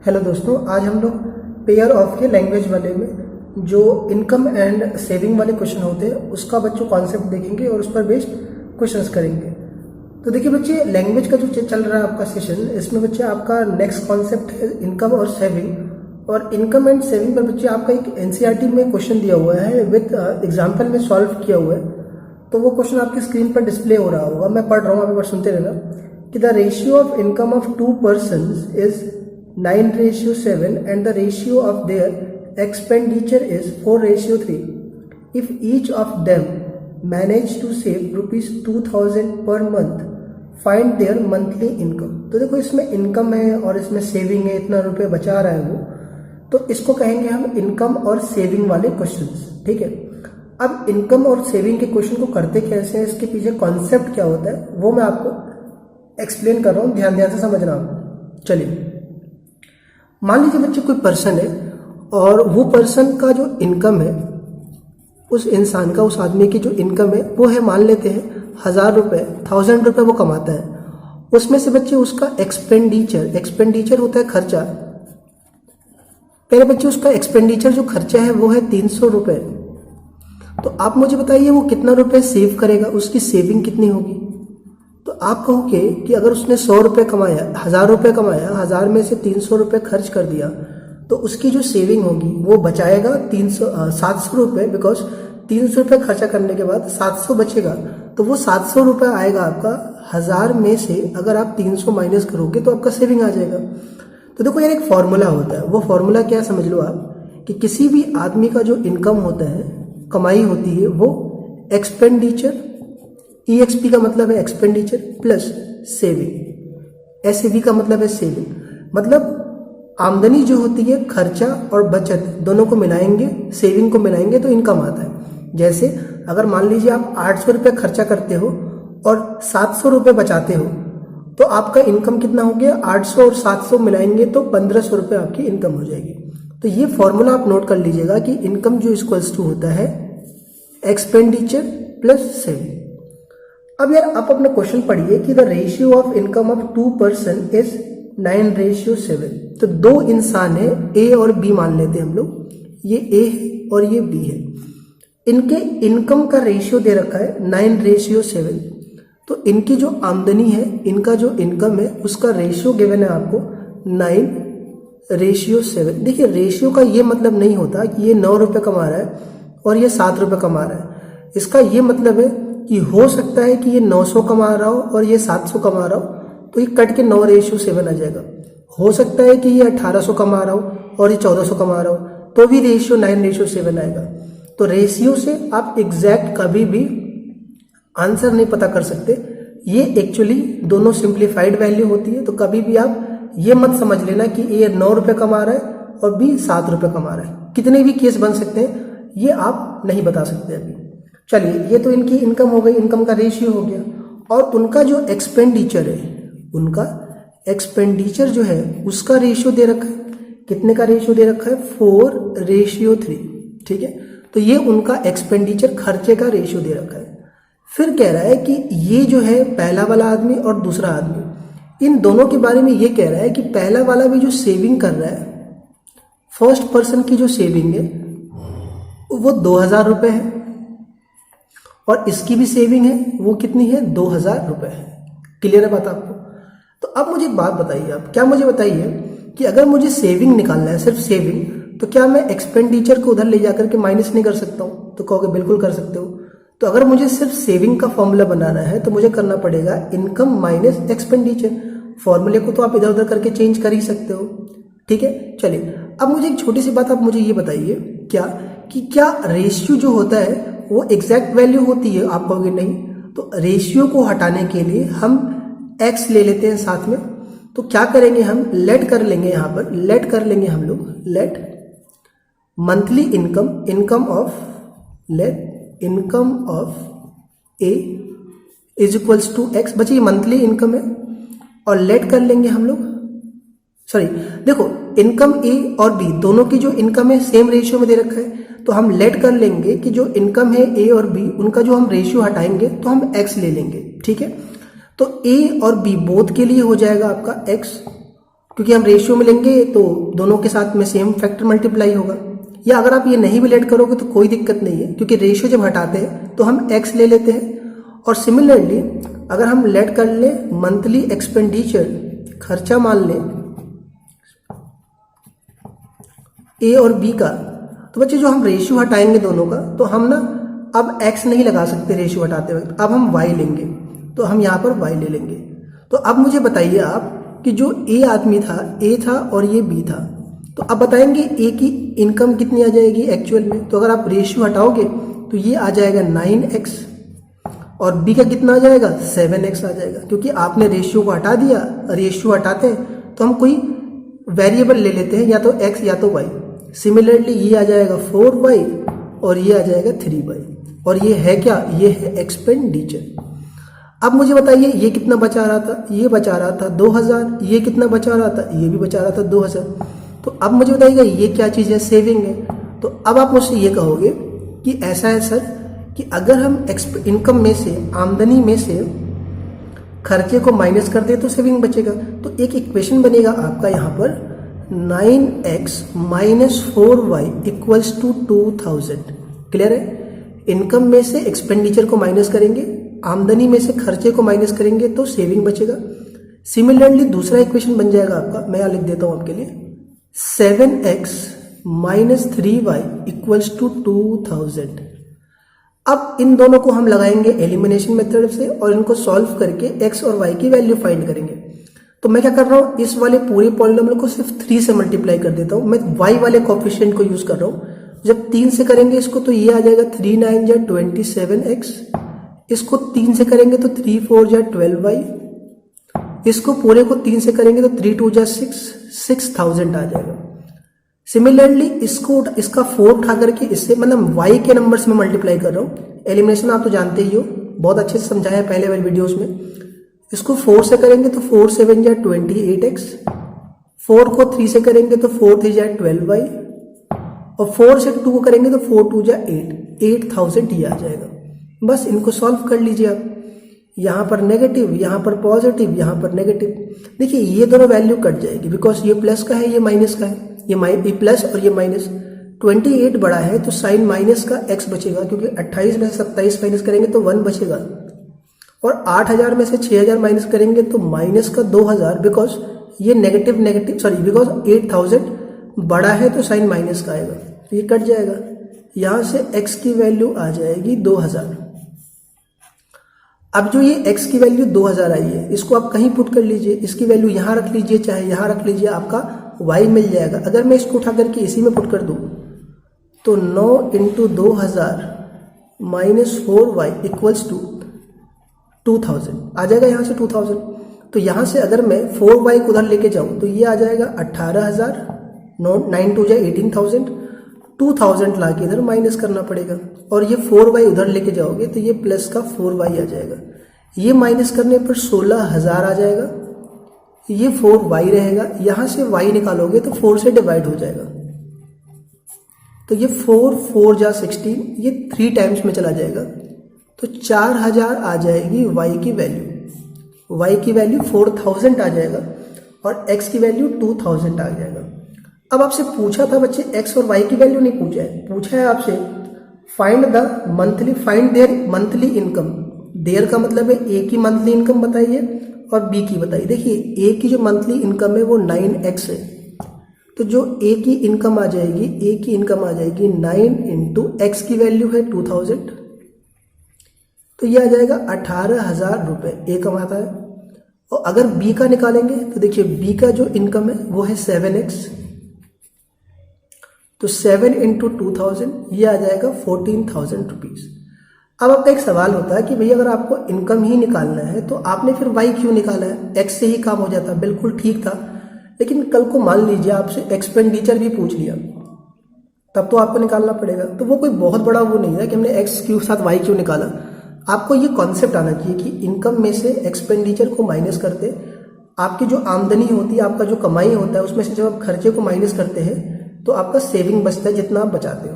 Hello दोस्तों, आज हम लोग पेयर ऑफ के लैंग्वेज वाले में जो इनकम एंड सेविंग वाले क्वेश्चन होते हैं उसका बच्चों कॉन्सेप्ट देखेंगे और उस पर बेस्ड क्वेश्चंस करेंगे। तो देखिए बच्चे, लैंग्वेज का जो चल रहा है आपका सेशन, इसमें बच्चे आपका नेक्स्ट कॉन्सेप्ट है इनकम और सेविंग। और इनकम एंड सेविंग पर बच्चे आपका एक एनसीईआरटी में क्वेश्चन दिया हुआ है विद एग्जाम्पल में सॉल्व किया हुआ है। तो वो क्वेश्चन आपकी स्क्रीन पर डिस्प्ले हो रहा होगा, मैं पढ़ रहा हूँ, आप एक बार सुनते रहना कि the ratio of income of 2 persons is 9:7 and the ratio of their expenditure is 4:3. If each of them manage to save ₹2,000 per month, find their monthly income. तो देखो इसमें इनकम है और इसमें सेविंग है, इतना रुपए बचा रहा है वो, तो इसको कहेंगे हम इनकम और सेविंग वाले क्वेश्चंस। ठीक है, अब इनकम और सेविंग के क्वेश्चन को करते कैसे हैं, इसके पीछे कॉन्सेप्ट क्या होता है वो मैं आपको एक्सप्लेन कर रहा हूँ, ध्यान से समझना आपको। चलिए, मान लीजिए बच्चे कोई पर्सन है और वो पर्सन का जो इनकम है, उस इंसान का, उस आदमी की जो इनकम है वो है, मान लेते हैं 1000 रुपए वो कमाता है। उसमें से बच्चे उसका एक्सपेंडिचर होता है खर्चा। पहले बच्चे उसका एक्सपेंडिचर जो खर्चा है वो है 300 रुपए। तो आप मुझे बताइए वो कितना रुपए सेव करेगा, उसकी सेविंग कितनी होगी। तो आप कहोगे कि अगर उसने 100 रुपये कमाया, 1000 रुपये कमाया, 1000 में से 300 रुपये खर्च कर दिया, तो उसकी जो सेविंग होगी वो बचाएगा 700 रुपये, बिकॉज 300 रुपये खर्चा करने के बाद 700 बचेगा। तो वो 700 रुपये आएगा आपका 1000 में से, अगर आप 300 माइनस करोगे तो आपका सेविंग आ जाएगा। तो देखो यार, एक फॉर्मूला होता है, वो फॉर्मूला क्या समझ लो आप, कि किसी भी आदमी का जो इनकम होता है, कमाई होती है, वो एक्सपेंडिचर, EXP का मतलब है एक्सपेंडिचर प्लस सेविंग, SAV का मतलब है सेविंग, मतलब आमदनी जो होती है, खर्चा और बचत दोनों को मिलाएंगे, सेविंग को मिलाएंगे तो इनकम आता है। जैसे अगर मान लीजिए आप 800 रुपये खर्चा करते हो और 700 रुपये बचाते हो, तो आपका इनकम कितना हो गया, 800 और 700 मिलाएंगे तो 1500 रुपये आपकी इनकम हो जाएगी। तो ये फॉर्मूला आप नोट कर लीजिएगा कि इनकम जो इक्वल्स टू होता है एक्सपेंडिचर प्लस सेविंग। अब यार आप अपना क्वेश्चन पढ़िए कि the ratio of income of 2 person is 9:7। तो दो इंसान है, A और B मान लेते हैं हम लोग, ये A है और ये B है। इनके इनकम का रेशियो दे रखा है 9:7। तो इनकी जो आमदनी है, इनका जो इनकम है, उसका रेशियो गिवन है आपको 9:7। देखिए, रेशियो का ये मतलब नहीं होता कि ये 9 रुपये कमा रहा है और ये 7 रुपये कमा रहा है। इसका ये मतलब है कि हो सकता है कि ये 900 कमा रहा हो और ये 700 कमा रहा हो, तो ये कट के 9:7 आ जाएगा। हो सकता है कि ये 1800 कमा रहा हो और ये 1400 कमा रहा हो, तो भी रेशियो 9:7 आएगा। तो रेशियो से आप एग्जैक्ट कभी भी आंसर नहीं पता कर सकते। ये एक्चुअली दोनों सिंप्लीफाइड वैल्यू होती है। तो कभी भी आप ये मत समझ लेना कि ये 9 रुपये कमा रहा है और B 7 रुपये कमा रहा है। कितने भी केस बन सकते हैं, ये आप नहीं बता सकते अभी। चलिए, ये तो इनकी इनकम हो गई, इनकम का रेशियो हो गया। और उनका जो एक्सपेंडिचर है, उनका एक्सपेंडिचर जो है उसका रेशियो दे रखा है। कितने का रेशियो दे रखा है, 4:3। ठीक है, तो ये उनका एक्सपेंडिचर, खर्चे का रेशियो दे रखा है। फिर कह रहा है कि ये जो है पहला वाला आदमी और दूसरा आदमी, इन दोनों के बारे में ये कह रहा है कि पहला वाला भी जो सेविंग कर रहा है, फर्स्ट पर्सन की जो सेविंग है वो 2000 रुपये है और इसकी भी सेविंग है, वो कितनी है, 2000 रुपये है। क्लियर है बात आपको। तो अब मुझे एक बात बताइए, आप क्या मुझे बताइए कि अगर मुझे सेविंग निकालना है, सिर्फ सेविंग, तो क्या मैं एक्सपेंडिचर को उधर ले जाकर के माइनस नहीं कर सकता हूँ? तो कहोगे बिल्कुल कर सकते हो। तो अगर मुझे सिर्फ सेविंग का फॉर्मूला बनाना है तो मुझे करना पड़ेगा इनकम माइनस एक्सपेंडिचर। फॉर्मूले को तो आप इधर उधर करके चेंज कर ही सकते हो। ठीक है, चलिए अब मुझे एक छोटी सी बात आप मुझे ये बताइए, क्या रेशियो जो होता है वो एग्जैक्ट वैल्यू होती है? आप कहोगे नहीं। तो रेशियो को हटाने के लिए हम x ले लेते हैं साथ में। तो क्या करेंगे, हम लेट कर लेंगे, यहाँ पर लेट कर लेंगे हम लोग, let monthly income of A is equals to x। बच्चे ये मंथली इनकम है और लेट कर लेंगे हम लोग, सॉरी देखो, इनकम A और B दोनों की जो इनकम है सेम रेशियो में दे रखा है। तो हम लेट कर लेंगे कि जो इनकम है A और B, उनका जो हम रेशियो हटाएंगे तो हम x ले लेंगे। ठीक है, तो A और B बोथ के लिए हो जाएगा आपका x, क्योंकि हम रेशियो में लेंगे तो दोनों के साथ में सेम फैक्टर मल्टीप्लाई होगा। या अगर आप ये नहीं भी लेट करोगे तो कोई दिक्कत नहीं है, क्योंकि रेशियो जब हटाते हैं तो हम x ले लेते हैं। और सिमिलरली अगर हम लेट कर ले मंथली एक्सपेंडिचर, खर्चा मान लें ए और बी का, तो बच्चे जो हम रेशियो हटाएंगे दोनों का, तो हम ना अब x नहीं लगा सकते रेशियो हटाते वक्त, अब हम y लेंगे। तो हम यहाँ पर y ले लेंगे। तो अब मुझे बताइए आप कि जो ए आदमी था, ए था और ये बी था, तो अब बताएंगे ए की इनकम कितनी आ जाएगी एक्चुअल में। तो अगर आप रेशियो हटाओगे तो ये आ जाएगा 9x और बी का कितना आ जाएगा 7x आ जाएगा, क्योंकि आपने रेशियो को हटा दिया। रेशियो हटाते हैं तो हम कोई वेरिएबल ले लेते हैं, या तो x या तो y। सिमिलरली ये आ जाएगा 4y और ये आ जाएगा 3y। और ये है क्या, ये है एक्सपेंडिचर। अब मुझे बताइए ये कितना बचा रहा था, ये बचा रहा था 2000, ये कितना बचा रहा था, ये भी बचा रहा था 2000। तो अब मुझे बताइएगा ये क्या चीज़ है, सेविंग है। तो अब आप मुझसे ये कहोगे कि ऐसा है सर कि अगर हम इनकम में से, आमदनी में से खर्चे को माइनस कर दे तो सेविंग बचेगा। तो एक इक्वेशन बनेगा आपका यहाँ पर 9x minus 4y equals to 2000। Clear है? इनकम में से एक्सपेंडिचर को माइनस करेंगे, आमदनी में से खर्चे को माइनस करेंगे तो सेविंग बचेगा। सिमिलरली दूसरा इक्वेशन बन जाएगा आपका, मैं यहाँ लिख देता हूँ आपके लिए, 7x minus 3y equals to 2000। अब इन दोनों को हम लगाएंगे एलिमिनेशन मेथड से और इनको सॉल्व करके x और y की वैल्यू फाइंड करेंगे। तो मैं क्या कर रहा हूँ, इस वाले पूरे पॉलिनोमियल को सिर्फ 3 से मल्टीप्लाई कर देता हूँ। मैं y वाले कोफिशिएंट को यूज कर रहा हूँ। जब 3 से करेंगे इसको तो ये आ जाएगा 3 9 जा 27x। इसको 3 से करेंगे तो 3 4 जा 12y। इसको पूरे को 3 से करेंगे तो 3 2 जा 6000 आ जाएगा। सिमिलरली इसका 4 उठा करके इससे, मतलब y के नंबर से मैं मल्टीप्लाई कर रहा हूँ। एलिमिनेशन आप तो जानते ही हो, बहुत अच्छे से समझाया है पहले वाले वीडियोस में। इसको 4 से करेंगे तो 4 7 जा 28x। 4 को 3 से करेंगे तो 4 3 जा 12y और 4 से 2 को करेंगे तो 4 2 जा 8000 ये आ जाएगा। बस इनको सॉल्व कर लीजिए आप। यहाँ पर नेगेटिव, यहाँ पर पॉजिटिव, यहाँ पर नेगेटिव। देखिए ये दोनों वैल्यू कट जाएगी, बिकॉज ये प्लस का है, ये माइनस का है। ये प्लस और ये माइनस। 28 बड़ा है तो साइन माइनस का x बचेगा, क्योंकि 28 में से 27 माइनस करेंगे तो 1 बचेगा। और 8000 में से 6000 माइनस करेंगे तो माइनस का 2000, बिकॉज ये बिकॉज 8000 बड़ा है तो साइन माइनस का आएगा, तो ये कट जाएगा। यहां से x की वैल्यू आ जाएगी 2000। अब जो ये x की वैल्यू 2000 आई है, इसको आप कहीं पुट कर लीजिए, इसकी वैल्यू यहां रख लीजिए चाहे यहां रख लीजिए, आपका y मिल जाएगा। अगर मैं इसको उठा करके इसी में पुट कर दूं तो 9 into 2000 minus 4y equals to 2000 आ जाएगा। यहां से 2000, तो यहां से अगर मैं 4y को उधर लेके जाऊं तो ये आ जाएगा 18000, 9 2 जा 18000, 2000 ला के इधर माइनस करना पड़ेगा। और ये 4y उधर लेके जाओगे तो ये प्लस का 4y आ जाएगा। ये माइनस करने पर 16000 आ जाएगा। ये 4y रहेगा, यहां से y निकालोगे तो 4 से डिवाइड हो जाएगा, तो ये 4 4 जा 16, ये 3 टाइम्स में चला जाएगा, तो 4000 आ जाएगी y की वैल्यू। y की वैल्यू 4000 आ जाएगा और x की वैल्यू 2000 आ जाएगा। अब आपसे पूछा था बच्चे x और y की वैल्यू नहीं पूछा है आपसे find their monthly income. Their का मतलब है a की मंथली इनकम बताइए और b की बताइए। देखिए a की जो मंथली इनकम है वो 9x है, तो जो a की इनकम आ जाएगी 9 इंटू x की वैल्यू है 2000, तो ये आ जाएगा 18000 रुपए a कमाता है। और अगर b का निकालेंगे तो देखिए b का जो इनकम है वो है 7x, तो 7 इंटू 2000 ये आ जाएगा 14,000 रुपीज। अब आपका एक सवाल होता है कि भैया अगर आपको इनकम ही निकालना है तो आपने फिर y क्यों निकाला है, x से ही काम हो जाता। बिल्कुल ठीक था, लेकिन कल को मान लीजिए आपसे एक्सपेंडिचर भी पूछ लिया, तब तो आपको निकालना पड़ेगा। तो वो कोई बहुत बड़ा वो नहीं है कि हमने x के साथ y क्यों निकाला। आपको ये कॉन्सेप्ट आना चाहिए कि इनकम में से एक्सपेंडिचर को माइनस करते, आपकी जो आमदनी होती है, आपका जो कमाई होता है, उसमें से जब आप खर्चे को माइनस करते हैं तो आपका सेविंग बचता है जितना आप बचाते हो।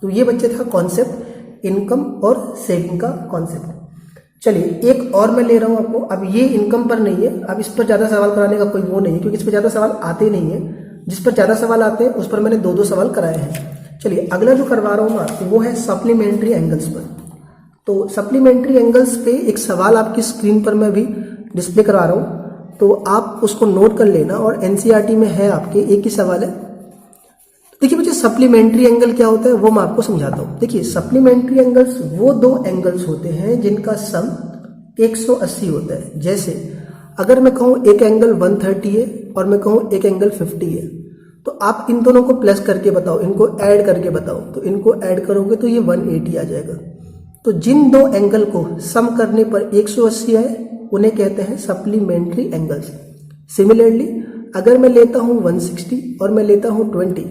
तो ये बच्चे था कॉन्सेप्ट, इनकम और सेविंग का कॉन्सेप्ट। चलिए एक और मैं ले रहा हूं आपको। अब ये इनकम पर नहीं है, अब इस पर ज्यादा सवाल कराने का कोई वो नहीं है, क्योंकि इस पर ज्यादा सवाल आते नहीं है। जिस पर ज्यादा सवाल आते हैं उस पर मैंने 2-2 सवाल कराए हैं। चलिए अगला जो करवा रहा हूं मैं आपको वो है सप्लीमेंट्री एंगल्स पर। तो सप्लीमेंट्री एंगल्स पे एक सवाल आपकी स्क्रीन पर मैं भी डिस्प्ले करा रहा हूं, तो आप उसको नोट कर लेना। और एनसीईआरटी में है आपके, एक ही सवाल है। देखिए बच्चे सप्लीमेंट्री एंगल क्या होता है वो मैं आपको समझाता हूं। देखिए सप्लीमेंट्री एंगल्स वो 2 एंगल्स होते हैं जिनका सम 180 होता है। जैसे अगर मैं कहूं एक एंगल 130 है और मैं कहूं एक एंगल 50 है, तो आप इन दोनों को प्लस करके बताओ, इनको ऐड करके बताओ। तो इनको ऐड करोगे तो ये 180 आ जाएगा। तो जिन 2 एंगल को सम करने पर 180 आए उन्हें कहते हैं सप्लीमेंट्री एंगल्स। सिमिलरली अगर मैं लेता हूं 160 और मैं लेता हूं 20,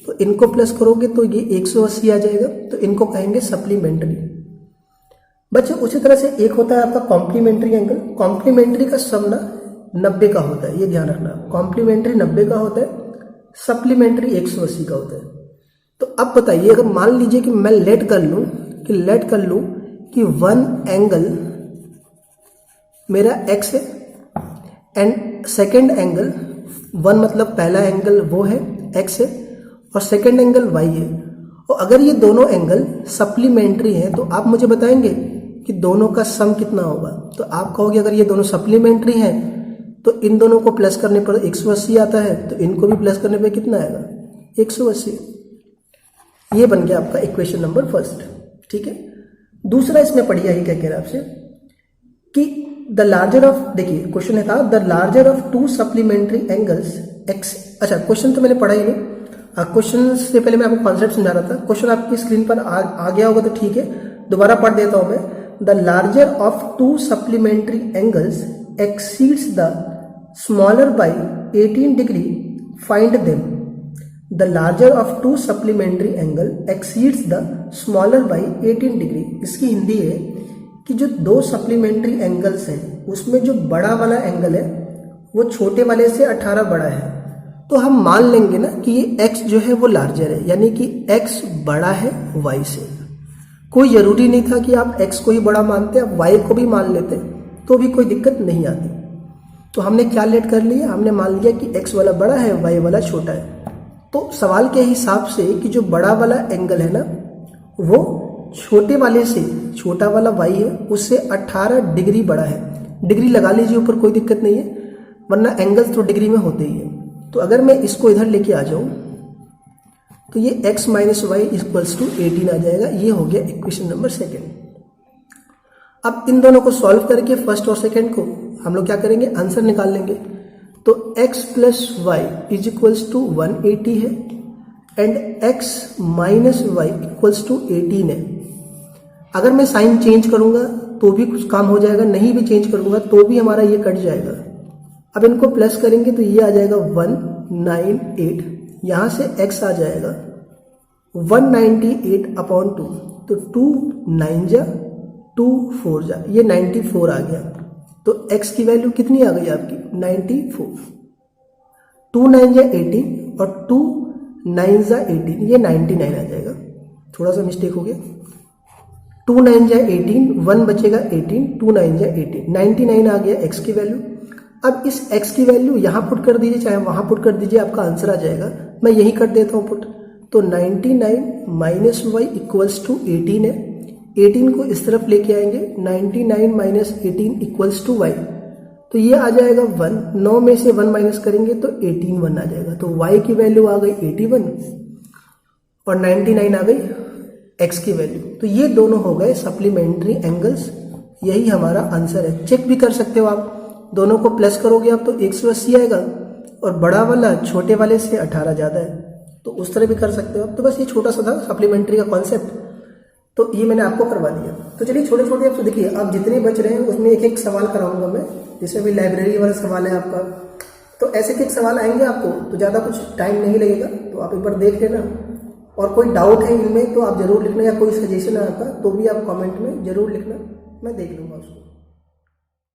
तो इनको प्लस करोगे तो ये 180 आ जाएगा। तो इनको कहेंगे सप्लीमेंट्री। बच्चों उसी तरह से एक होता है आपका कॉम्प्लीमेंट्री एंगल। कॉम्प्लीमेंट्री का सम ना 90 का होता है, ये ध्यान रखना। कॉम्प्लीमेंट्री 90 का होता है, सप्लीमेंट्री 180 का होता है। तो अब बताइए, अगर मान लीजिए कि मैं लेट कर लूं कि 1 एंगल मेरा x है एंड सेकेंड एंगल 1 मतलब पहला एंगल वो है x है और सेकेंड एंगल y है। और अगर ये दोनों एंगल सप्लीमेंट्री हैं तो आप मुझे बताएंगे कि दोनों का सम कितना होगा। तो आप कहोगे अगर ये दोनों सप्लीमेंट्री हैं तो इन दोनों को प्लस करने पर 180 आता है, तो इनको भी प्लस करने पर कितना आएगा 180। ये बन गया आपका इक्वेशन नंबर फर्स्ट। ठीक है। दूसरा इसमें पढ़िए ही क्या कह रहा है आपसे कि द लार्जर ऑफ, देखिए क्वेश्चन है था the larger of 2 supplementary angles x। अच्छा क्वेश्चन तो मैंने पढ़ा ही नहीं, क्वेश्चन से पहले मैं आपको कॉन्सेप्ट समझा रहा था। क्वेश्चन आपकी स्क्रीन पर आ गया होगा तो ठीक है, दोबारा पढ़ देता हूं मैं। The larger of 2 supplementary angles exceeds the smaller by 18 degree, find them. The larger of 2 supplementary angle exceeds the smaller by 18 degree. इसकी हिंदी है कि जो 2 सप्लीमेंट्री एंगल्स हैं उसमें जो बड़ा वाला एंगल है वो छोटे वाले से 18 बड़ा है। तो हम मान लेंगे ना कि ये x जो है वो लार्जर है, यानी कि x बड़ा है y से। कोई जरूरी नहीं था कि आप x को ही बड़ा मानते, आप y को भी मान लेते तो भी कोई दिक्कत नहीं आती। तो हमने क्या लेट कर लिया, हमने मान लिया कि x वाला बड़ा है y वाला छोटा है। तो सवाल के हिसाब से कि जो बड़ा वाला एंगल है ना वो छोटे वाले से, छोटा वाला y है उससे 18 डिग्री बड़ा है। डिग्री लगा लीजिए ऊपर, कोई दिक्कत नहीं है, वरना एंगल्स तो डिग्री में होते ही है। तो अगर मैं इसको इधर लेके आ जाऊं तो ये x minus Y equals to 18 आ जाएगा। ये हो गया इक्वेशन नंबर सेकेंड। अब इन दोनों को सॉल्व करके फर्स्ट और सेकेंड को हम लोग क्या करेंगे, आंसर निकाल लेंगे। तो x plus Y is equals to 180 है and x minus Y equals to 18 है। अगर मैं साइन चेंज करूंगा तो भी कुछ काम हो जाएगा, नहीं भी चेंज करूंगा तो भी हमारा ये कट जाएगा। अब इनको प्लस करेंगे तो ये आ जाएगा 198, यहां से x आ जाएगा 198 अपॉन 2, तो 2 9 जा 2 4 जा, ये 94 आ गया। तो x की वैल्यू कितनी आ गई आपकी 94। 2 9 जा 18 और 2 9 जा 18, ये 99 आ जाएगा। थोड़ा सा मिस्टेक हो गया, 2 9 जा 18, 1 बचेगा 18, 2 9 जा 18, 99 आ गया x की वैल्यू। अब इस x की वैल्यू यहां पुट कर दीजिए चाहे वहां पुट कर दीजिए, आपका आंसर आ जाएगा। मैं यही कर देता हूं पुट। तो 99 माइनस वाई इक्वल्स टू 18 है, 18 को इस तरफ लेके आएंगे, 99 माइनस 18 इक्वल्स टू वाई, तो ये आ जाएगा 1। 9 में से 1 माइनस करेंगे तो 18 1 आ जाएगा। तो y की वैल्यू आ गई 81 और 99 आ गई x की वैल्यू। तो ये दोनों हो गए सप्लीमेंट्री एंगल्स, यही हमारा आंसर है। चेक भी कर सकते हो आप, दोनों को प्लस करोगे आप तो 180 आएगा और बड़ा वाला छोटे वाले से 18 ज्यादा है, तो उस तरह भी कर सकते हो आप। तो बस ये छोटा सा था सप्लीमेंट्री का कॉन्सेप्ट, तो ये मैंने आपको करवा दिया। तो चलिए छोटे छोटे आप देखिए, आप जितने बच रहे हैं उसमें एक एक सवाल कराऊंगा मैं, जिसमें भी लाइब्रेरी वाला सवाल है आपका, तो ऐसे एक सवाल आएंगे आपको, तो ज़्यादा कुछ टाइम नहीं लगेगा। तो आप एक बार देख लेना, और कोई डाउट है इनमें तो आप जरूर लिखना, या कोई सजेशन है आपका तो भी आप कमेंट में जरूर लिखना, मैं देख लूँगा उसको।